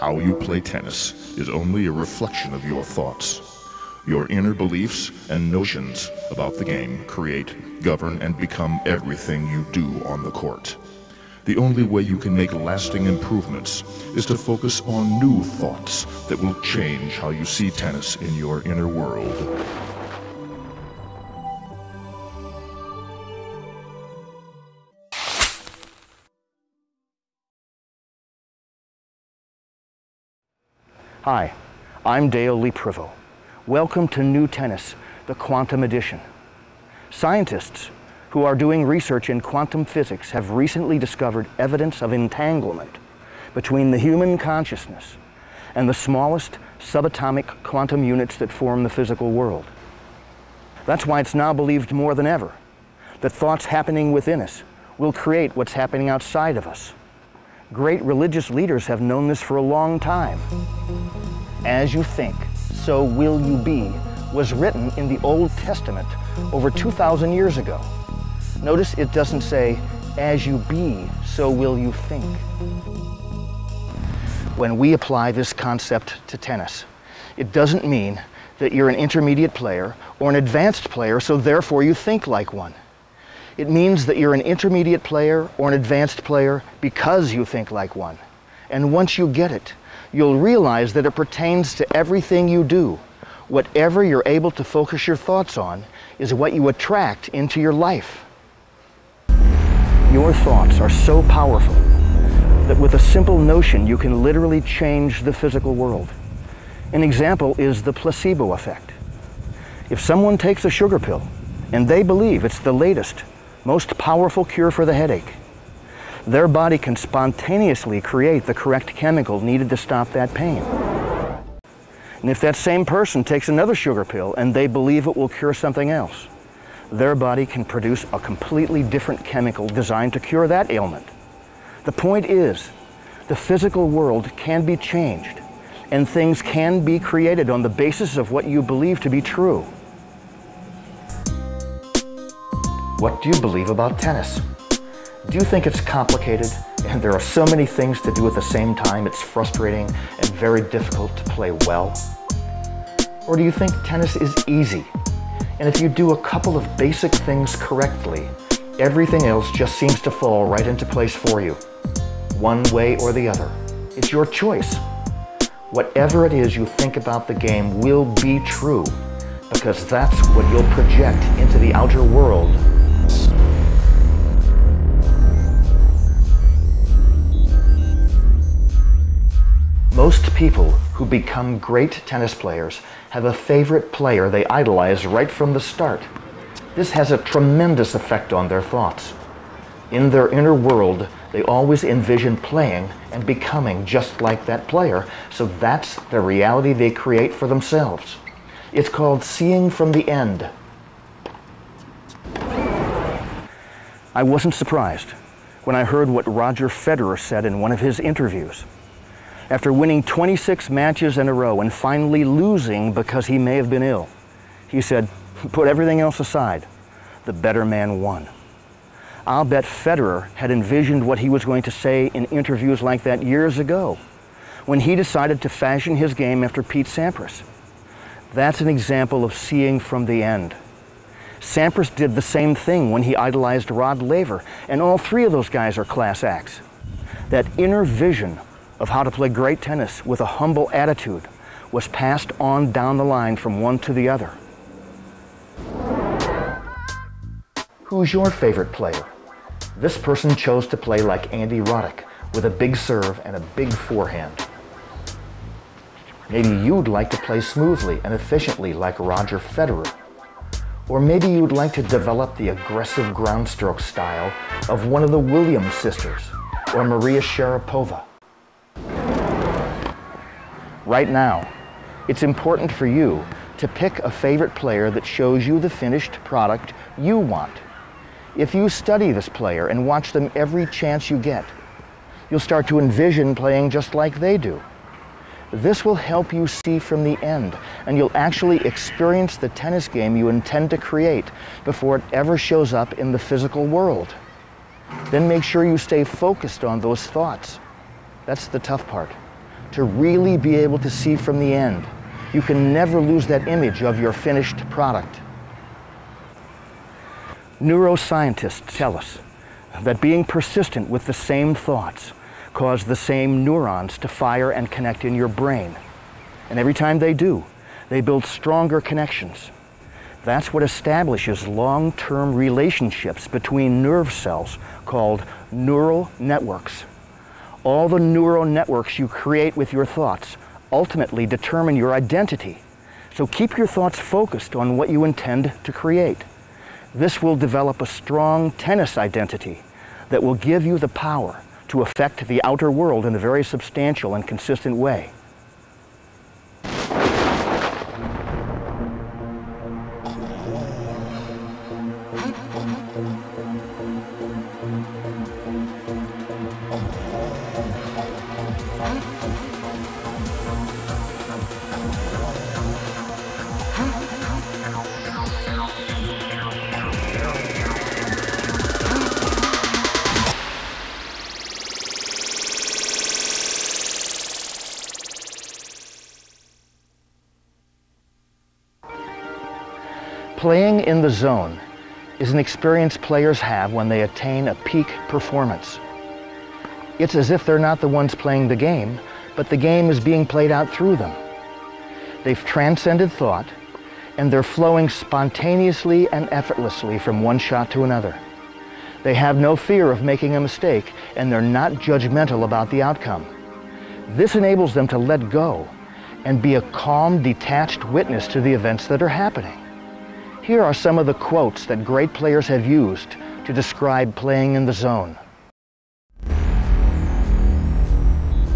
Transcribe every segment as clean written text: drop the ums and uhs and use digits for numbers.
How you play tennis is only a reflection of your thoughts. Your inner beliefs and notions about the game create, govern, and become everything you do on the court. The only way you can make lasting improvements is to focus on new thoughts that will change how you see tennis in your inner world. Hi, I'm Dale Lee Privo. Welcome to New Tennis, the Quantum Edition. Scientists who are doing research in quantum physics have recently discovered evidence of entanglement between the human consciousness and the smallest subatomic quantum units that form the physical world. That's why it's now believed more than ever that thoughts happening within us will create what's happening outside of us. Great religious leaders have known this for a long time. As you think, so will you be was written in the Old Testament over 2,000 years ago. Notice it doesn't say, as you be, so will you think. When we apply this concept to tennis, it doesn't mean that you're an intermediate player or an advanced player, so therefore you think like one. It means that you're an intermediate player or an advanced player because you think like one. And once you get it, you'll realize that it pertains to everything you do. Whatever you're able to focus your thoughts on is what you attract into your life. Your thoughts are so powerful that with a simple notion you can literally change the physical world. An example is the placebo effect. If someone takes a sugar pill and they believe it's the latest, most powerful cure for the headache, their body can spontaneously create the correct chemical needed to stop that pain. And if that same person takes another sugar pill and they believe it will cure something else, their body can produce a completely different chemical designed to cure that ailment. The point is, the physical world can be changed, and things can be created on the basis of what you believe to be true. What do you believe about tennis? Do you think it's complicated and there are so many things to do at the same time it's frustrating and very difficult to play well? Or do you think tennis is easy, and if you do a couple of basic things correctly, everything else just seems to fall right into place for you, one way or the other? It's your choice. Whatever it is you think about the game will be true, because that's what you'll project into the outer world. Most people who become great tennis players have a favorite player they idolize right from the start. This has a tremendous effect on their thoughts. In their inner world, they always envision playing and becoming just like that player, so that's the reality they create for themselves. It's called seeing from the end. I wasn't surprised when I heard what Roger Federer said in one of his interviews. After winning 26 matches in a row and finally losing because he may have been ill, he said, "Put everything else aside, the better man won." I'll bet Federer had envisioned what he was going to say in interviews like that years ago, when he decided to fashion his game after Pete Sampras. That's an example of seeing from the end. Sampras did the same thing when he idolized Rod Laver, and all three of those guys are class acts. That inner vision of how to play great tennis with a humble attitude was passed on down the line from one to the other. Who's your favorite player? This person chose to play like Andy Roddick, with a big serve and a big forehand. Maybe you'd like to play smoothly and efficiently like Roger Federer. Or maybe you'd like to develop the aggressive ground stroke style of one of the Williams sisters, or Maria Sharapova. Right now, it's important for you to pick a favorite player that shows you the finished product you want. If you study this player and watch them every chance you get, you'll start to envision playing just like they do. This will help you see from the end, and you'll actually experience the tennis game you intend to create before it ever shows up in the physical world. Then make sure you stay focused on those thoughts. That's the tough part. to really be able to see from the end. You can never lose that image of your finished product. Neuroscientists tell us that being persistent with the same thoughts cause the same neurons to fire and connect in your brain. And every time they do, they build stronger connections. That's what establishes long-term relationships between nerve cells called neural networks. All the neural networks you create with your thoughts ultimately determine your identity. So keep your thoughts focused on what you intend to create. This will develop a strong tennis identity that will give you the power to affect the outer world in a very substantial and consistent way. Playing in the zone is an experience players have when they attain a peak performance. It's as if they're not the ones playing the game, but the game is being played out through them. They've transcended thought, and they're flowing spontaneously and effortlessly from one shot to another. They have no fear of making a mistake, and they're not judgmental about the outcome. This enables them to let go and be a calm, detached witness to the events that are happening. Here are some of the quotes that great players have used to describe playing in the zone.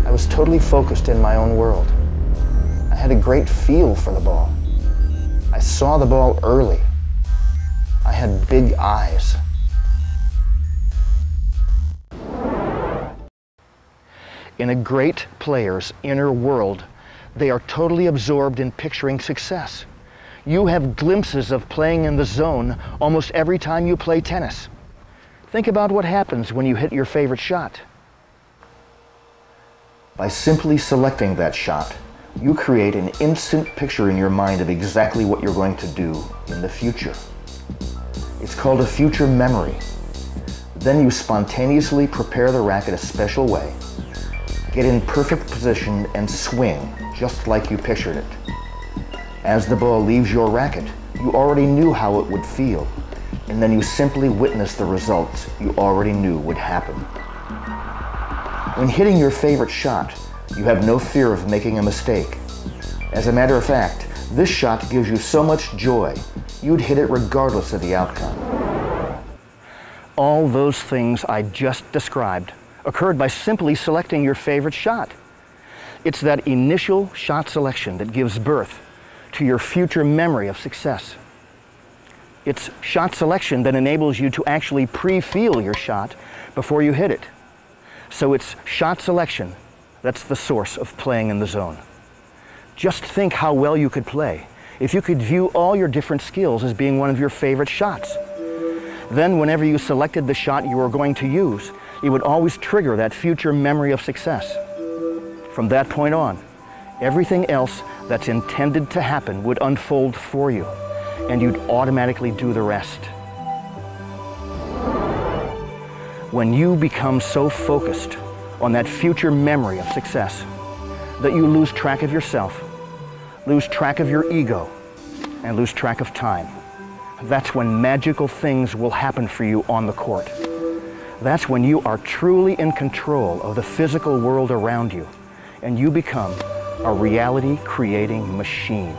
I was totally focused in my own world. I had a great feel for the ball. I saw the ball early. I had big eyes. In a great player's inner world, they are totally absorbed in picturing success. You have glimpses of playing in the zone almost every time you play tennis. Think about what happens when you hit your favorite shot. By simply selecting that shot, you create an instant picture in your mind of exactly what you're going to do in the future. It's called a future memory. Then you spontaneously prepare the racket a special way, get in perfect position and swing just like you pictured it. As the ball leaves your racket, you already knew how it would feel, and then you simply witness the results you already knew would happen. When hitting your favorite shot, you have no fear of making a mistake. As a matter of fact, this shot gives you so much joy, you'd hit it regardless of the outcome. All those things I just described occurred by simply selecting your favorite shot. It's that initial shot selection that gives birth to your future memory of success. It's shot selection that enables you to actually pre-feel your shot before you hit it. So it's shot selection that's the source of playing in the zone. Just think how well you could play if you could view all your different skills as being one of your favorite shots. Then whenever you selected the shot you were going to use, it would always trigger that future memory of success. From that point on, everything else that's intended to happen would unfold for you, and you'd automatically do the rest. When you become so focused on that future memory of success that you lose track of yourself, lose track of your ego, and lose track of time, that's when magical things will happen for you on the court. That's when you are truly in control of the physical world around you, and you become a reality-creating machine.